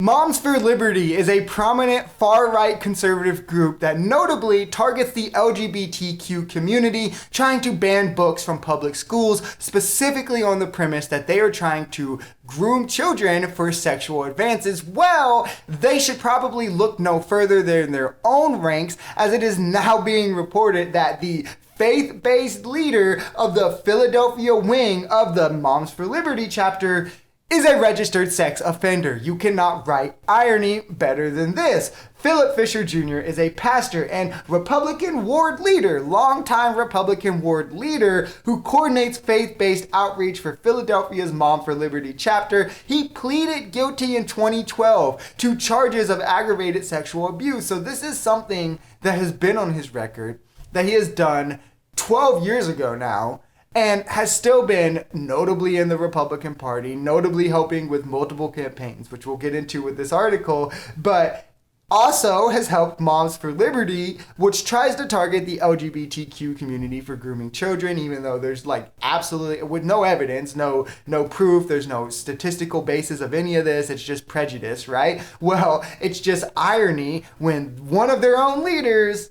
Moms for Liberty is a prominent far-right conservative group that notably targets the LGBTQ community, trying to ban books from public schools, specifically on the premise that they are trying to groom children for sexual advances. Well, they should probably look no further than their own ranks, as it is now being reported that the faith-based leader of the Philadelphia wing of the Moms for Liberty chapter is a registered sex offender. You cannot write irony better than this. Philip Fisher Jr. is a pastor and Republican ward leader, longtime Republican ward leader, who coordinates faith-based outreach for Philadelphia's Mom for Liberty chapter. He pleaded guilty in 2012 to charges of aggravated sexual abuse. So this is something that has been on his record, that he has done 12 years ago now, and has still been notably in the Republican Party, notably helping with multiple campaigns, which we'll get into with this article, but also has helped Moms for Liberty, which tries to target the LGBTQ community for grooming children, even though there's absolutely, with no evidence, no proof, there's no statistical basis of any of this, it's just prejudice, right? Well, it's just irony when one of their own leaders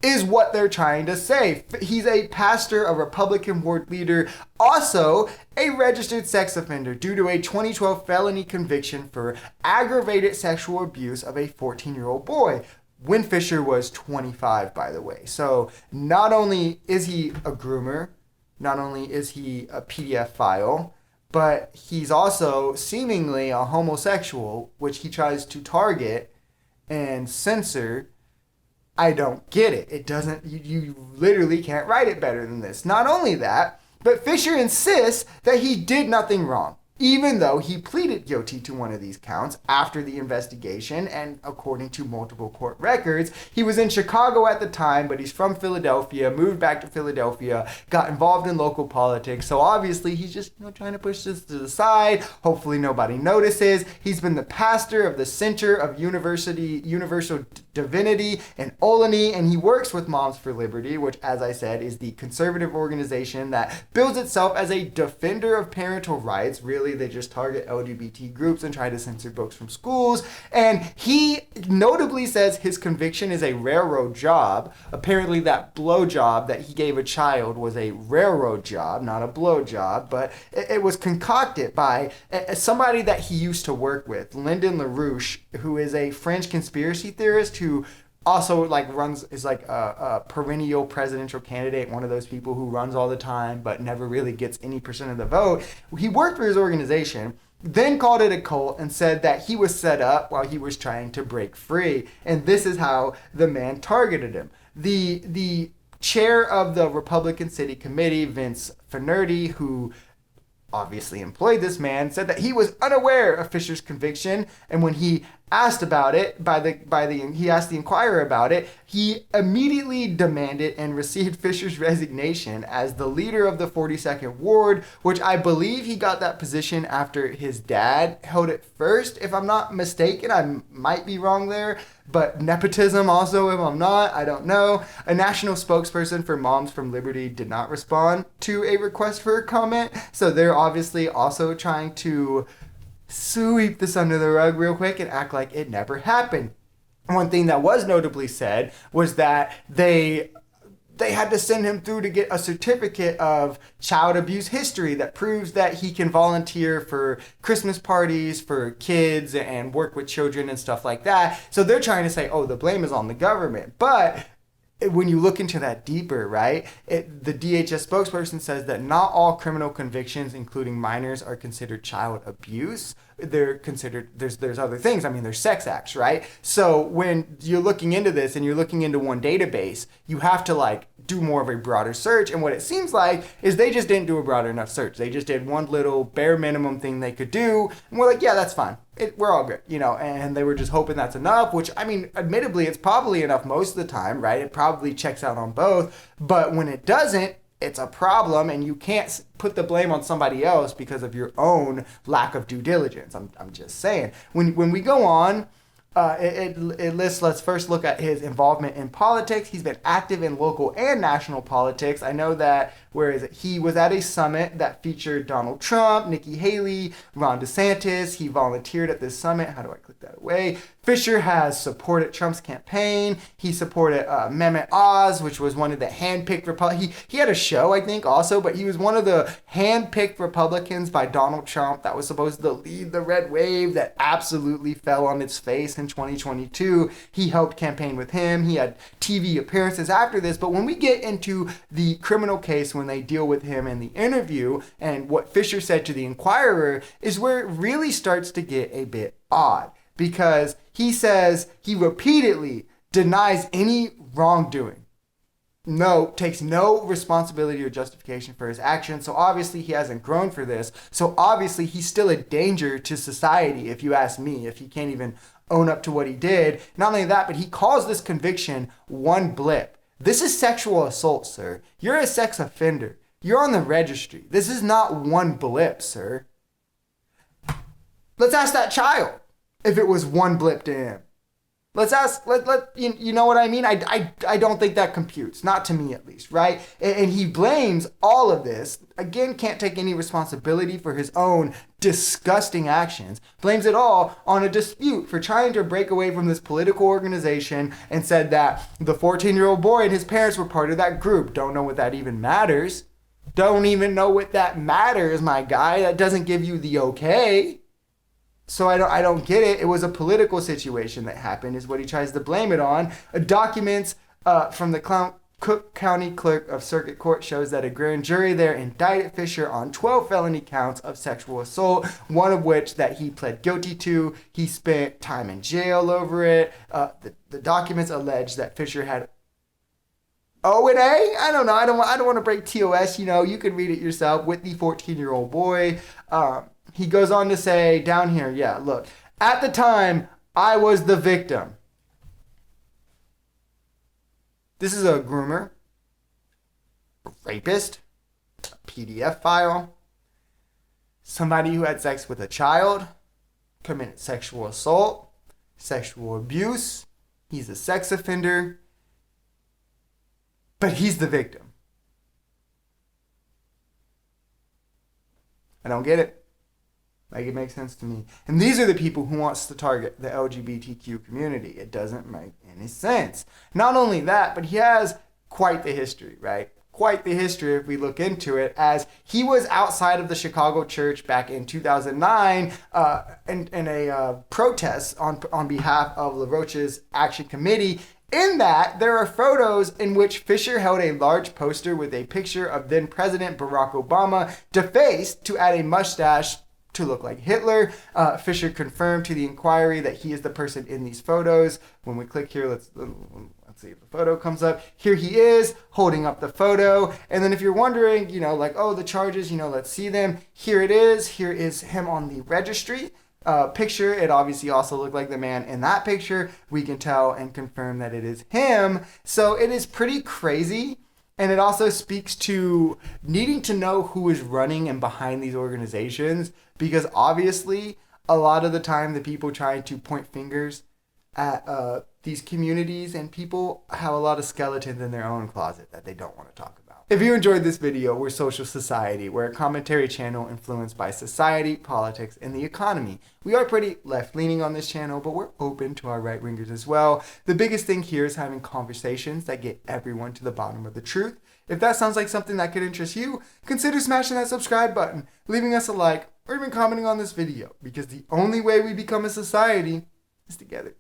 is what they're trying to say. He's a pastor, a Republican ward leader, also a registered sex offender due to a 2012 felony conviction for aggravated sexual abuse of a 14-year-old boy. When Fisher was 25, by the way. So not only is he a groomer, not only is he a PDF file, but he's also seemingly a homosexual, which he tries to target and censor. I don't get it. It doesn't, you literally can't write it better than this. Not only that, but Fisher insists that he did nothing wrong, even though he pleaded guilty to one of these counts after the investigation, and according to multiple court records. He was in Chicago at the time, but he's from Philadelphia, moved back to Philadelphia, got involved in local politics, so obviously he's just trying to push this to the side. Hopefully nobody notices. He's been the pastor of the Center of Universal Divinity in Olney, and he works with Moms for Liberty, which, as I said, is the conservative organization that bills itself as a defender of parental rights. Really, they just target LGBT groups and try to censor books from schools. And he notably says his conviction is a railroad job. Apparently that blow job that he gave a child was a railroad job, not a blow job, but it was concocted by somebody that he used to work with, Lyndon LaRouche, who is a French conspiracy theorist who also is a perennial presidential candidate, one of those people who runs all the time but never really gets any percent of the vote. He worked for his organization, then called it a cult and said that he was set up while he was trying to break free. And this is how the man targeted him. The chair of the Republican City Committee, Vince Finnerty, who obviously employed this man, said that he was unaware of Fisher's conviction, and when he asked about it he asked the Inquirer about it, he immediately demanded and received Fisher's resignation as the leader of the 42nd Ward, which I believe he got that position after his dad held it first, if I'm not mistaken. I might be wrong there, but nepotism also, if I'm not, I don't know. A national spokesperson for Moms from Liberty did not respond to a request for a comment, so they're obviously also trying to sweep this under the rug real quick and act like it never happened. One thing that was notably said was that they had to send him through to get a certificate of child abuse history that proves that he can volunteer for Christmas parties for kids and work with children and stuff like that. So they're trying to say, oh, the blame is on the government. But when you look into that deeper, right, the DHS spokesperson says that not all criminal convictions, including minors, are considered child abuse. They're considered, there's other things. I mean, there's sex acts, right? So when you're looking into this and you're looking into one database, you have to do more of a broader search. And what it seems like is they just didn't do a broad enough search. They just did one little bare minimum thing they could do. And we're like, yeah, that's fine. We're all good, and they were just hoping that's enough, which, I mean, admittedly, it's probably enough most of the time, right? It probably checks out on both. But when it doesn't, it's a problem, and you can't put the blame on somebody else because of your own lack of due diligence. I'm just saying. When we go on, it lists, let's first look at his involvement in politics. He's been active in local and national politics. I know that whereas he was at a summit that featured Donald Trump, Nikki Haley, Ron DeSantis. He volunteered at this summit. How do I click that away? Fisher has supported Trump's campaign. He supported Mehmet Oz, which was one of the handpicked Republicans. He had a show, I think, also, but he was one of the handpicked Republicans by Donald Trump that was supposed to lead the red wave that absolutely fell on its face in 2022. He helped campaign with him. He had TV appearances after this. But when we get into the criminal case, when they deal with him in the interview, and what Fisher said to the Inquirer is where it really starts to get a bit odd. Because he says he repeatedly denies any wrongdoing. Takes no responsibility or justification for his actions. So obviously he hasn't grown for this. So obviously he's still a danger to society, if you ask me, if he can't even own up to what he did. Not only that, but he calls this conviction one blip. This is sexual assault, sir. You're a sex offender. You're on the registry. This is not one blip, sir. Let's ask that child if it was one blip to him. Let's ask, you know what I mean? I don't think that computes, not to me at least, right? And he blames all of this, again, can't take any responsibility for his own disgusting actions, blames it all on a dispute for trying to break away from this political organization, and said that the 14-year-old boy and his parents were part of that group. Don't know what that even matters. Don't even know what that matters, my guy. That doesn't give you the okay. So I don't get it. It was a political situation that happened, is what he tries to blame it on. Documents from the Cook County Clerk of Circuit Court shows that a grand jury there indicted Fisher on 12 felony counts of sexual assault, one of which that he pled guilty to. He spent time in jail over it. The documents allege that Fisher had O&A? I don't know. I don't want to break TOS. You can read it yourself with the 14-year-old boy. He goes on to say down here, look, at the time, I was the victim. This is a groomer, a rapist, a PDF file, somebody who had sex with a child, committed sexual assault, sexual abuse. He's a sex offender, but he's the victim. I don't get it. It makes sense to me. And these are the people who wants to target the LGBTQ community. It doesn't make any sense. Not only that, but he has quite the history, right? Quite the history if we look into it, as he was outside of the Chicago church back in 2009 in a protest on behalf of LaRoche's Action Committee. In that, there are photos in which Fisher held a large poster with a picture of then President Barack Obama defaced to add a mustache to look like Hitler. Fisher confirmed to the Inquiry that he is the person in these photos. When we click here, let's see if the photo comes up. Here he is holding up the photo. And then if you're wondering, the charges, let's see them. Here it is. Here is him on the registry picture. It obviously also looked like the man in that picture. We can tell and confirm that it is him. So it is pretty crazy. And it also speaks to needing to know who is running and behind these organizations, because obviously a lot of the time the people trying to point fingers at these communities and people have a lot of skeletons in their own closet that they don't want to talk about. If you enjoyed this video, we're Social Society. We're a commentary channel influenced by society, politics, and the economy. We are pretty left-leaning on this channel, but we're open to our right-wingers as well. The biggest thing here is having conversations that get everyone to the bottom of the truth. If that sounds like something that could interest you, consider smashing that subscribe button, leaving us a like, or even commenting on this video, because the only way we become a society is together.